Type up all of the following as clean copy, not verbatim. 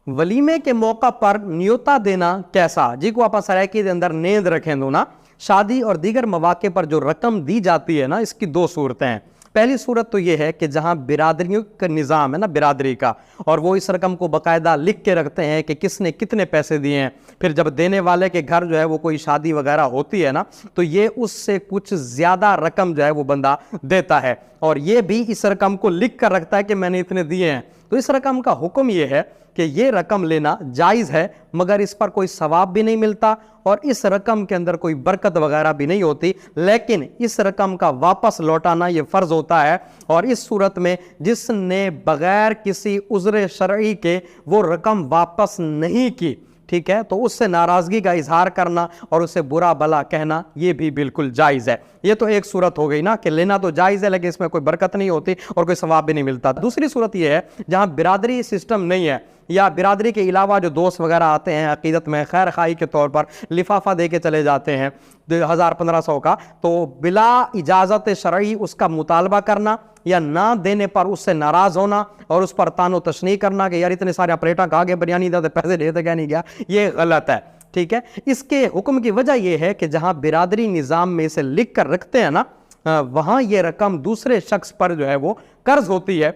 वलीमे के मौका पर न्योता देना कैसा, जी को आप सरायकी के अंदर नेंद रखें दो ना। शादी और दीगर मौके पर जो रकम दी जाती है ना, इसकी दो सूरतें हैं। पहली सूरत तो ये है कि जहां बिरादरियों का निज़ाम है ना, बिरादरी का, और वो इस रकम को बाकायदा लिख के रखते हैं कि किसने कितने पैसे दिए हैं। फिर जब देने वाले के घर जो है वो कोई शादी वगैरह होती है ना, तो ये उससे कुछ ज़्यादा रकम जो है वो बंदा देता है, और ये भी इस रकम को लिख कर रखता है कि मैंने इतने दिए हैं। तो इस रकम का हुक्म ये है कि ये रकम लेना जायज़ है, मगर इस पर कोई सवाब भी नहीं मिलता और इस रकम के अंदर कोई बरकत वगैरह भी नहीं होती। लेकिन इस रकम का वापस लौटाना ये फ़र्ज़ होता है, और इस सूरत में जिसने बग़ैर किसी उज़्र शरई के वो रकम वापस नहीं की, ठीक है, तो उससे नाराज़गी का इजहार करना और उसे बुरा भला कहना ये भी बिल्कुल जायज़ है। ये तो एक सूरत हो गई ना कि लेना तो जायज़ है लेकिन इसमें कोई बरकत नहीं होती और कोई सवाब भी नहीं मिलता। दूसरी सूरत ये है जहाँ बिरादरी सिस्टम नहीं है, या बिरादरी के अलावा जो दोस्त वगैरह आते हैं अकीदत में खैर खाई के तौर पर लिफाफा दे के चले जाते हैं 1000-1500 का, तो बिला इजाज़त शरई उसका मुतालबा करना या ना देने पर उससे नाराज़ होना और उस पर तानो तशनी करना कि यार इतने सारे ऑपरेटर कहा गए बिरयानी दे पैसे देते क्या नहीं गया, ये गलत है। ठीक है, इसके हुक्म की वजह यह है कि जहाँ बिरादरी निज़ाम में इसे लिख कर रखते हैं ना, वहाँ ये रकम दूसरे शख्स पर जो है वो कर्ज होती है।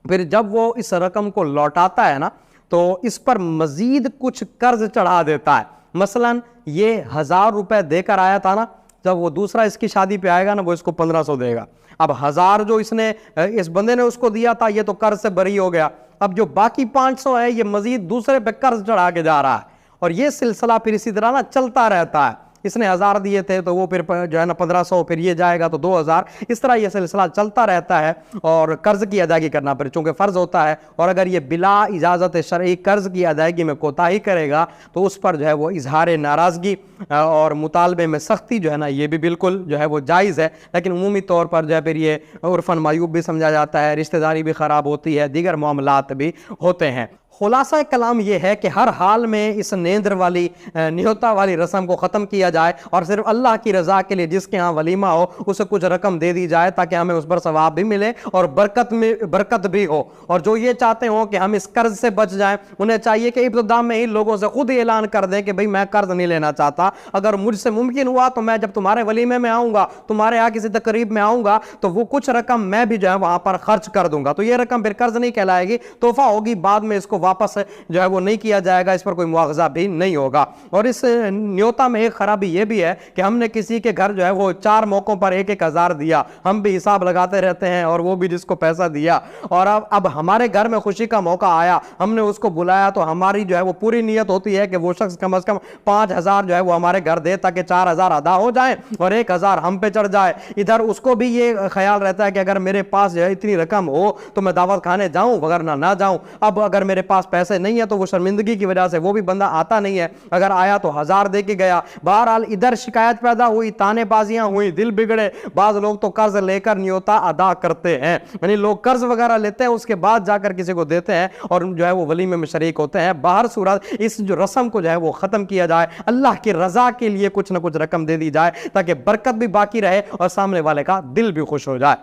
फिर जब वो इस रकम को लौटाता है ना, तो इस पर मजीद कुछ कर्ज चढ़ा देता है। मसलन ये 1000 रुपए देकर आया था ना, जब वो दूसरा इसकी शादी पे आएगा ना, वो इसको 1500 देगा। अब 1000 जो इसने इस बंदे ने उसको दिया था, ये तो कर्ज से बरी हो गया। अब जो बाकी 500 है, ये मजीद दूसरे पे कर्ज चढ़ा के जा रहा है, और ये सिलसिला फिर इसी तरह ना चलता रहता है। इसने 1000 दिए थे तो वो फिर जो है ना 1500, फिर ये जाएगा तो 2000, इस तरह ये सिलसिला चलता रहता है। और कर्ज की अदायगी करना फिर चूंकि फ़र्ज होता है, और अगर ये बिला इजाज़त शरई कर्ज की अदायगी में कोताही करेगा तो उस पर जो है वो इजहार नाराज़गी और मुतालबे में सख्ती जो है ना, ये भी बिल्कुल जो है वो जायज़ है। लेकिन उमूमी तौर पर जो है फिर ये उर्फ़न मायूब भी समझा जाता है, रिश्तेदारी भी ख़राब होती है, दीगर मामलात भी होते हैं। खुलासा कलाम यह है कि हर हाल में इस नेंद्र वाली न्योता वाली रस्म को ख़त्म किया जाए और सिर्फ अल्लाह की रज़ा के लिए जिसके यहाँ वलीमा हो उसे कुछ रकम दे दी जाए, ताकि हमें उस पर सवाब भी मिले और बरकत भी हो। और जो ये चाहते हो कि हम इस कर्ज से बच जाएं, उन्हें चाहिए कि इब्तिदा में ही लोगों से खुद ही ऐलान कर दें कि भाई मैं कर्ज नहीं लेना चाहता, अगर मुझसे मुमकिन हुआ तो मैं जब तुम्हारे वलीमे में आऊँगा, तुम्हारे यहाँ किसी तकरीब में आऊँगा, तो वो कुछ रकम मैं भी जो है वहाँ पर खर्च कर दूंगा। तो ये रकम फिर कर्ज नहीं कहलाएगी, तोहफा होगी, बाद में इसको वापस जो है वो नहीं किया जाएगा, इस पर कोई मुआवजा भी नहीं होगा। और इस न्योता में एक खराबी ये भी है कि हमने किसी के घर जो है वो 4 मौकों पर 1-1 हज़ार दिया, हम भी हिसाब लगाते रहते हैं और वो भी जिसको पैसा दिया, और अब हमारे घर में खुशी का मौका आया, हमने उसको बुलाया, तो हमारी जो है वो पूरी नीयत होती है कि वो शख्स कम से कम 5000 जो है वो हमारे घर दे, ताकि 4000 अदा हो जाए और 1000 हम पे चढ़ जाए। इधर उसको भी ये ख्याल रहता है कि अगर मेरे पास जो है इतनी रकम हो तो मैं दावत खाने जाऊं, वगरना ना जाऊं। अब अगर मेरे पास पैसे नहीं है तो वो शर्मिंदगी की वजह से वो भी बंदा आता नहीं है, अगर आया तो 1000 दे के गया। बहरहाल इधर शिकायत पैदा हुई, तानेबाजियां हुई, दिल बिगड़े। बाज लोग तो कर्ज लेकर न्योता अदा करते हैं, यानी लोग कर्ज वगैरह लेते हैं, उसके बाद जाकर किसी को देते हैं और जो है वो वलीमे में शरीक होते हैं। बाहर सूरत इस जो रस्म को जो है वो खत्म किया जाए, अल्लाह की रजा के लिए कुछ ना कुछ रकम दे दी जाए, ताकि बरकत भी बाकी रहे और सामने वाले का दिल भी खुश हो जाए।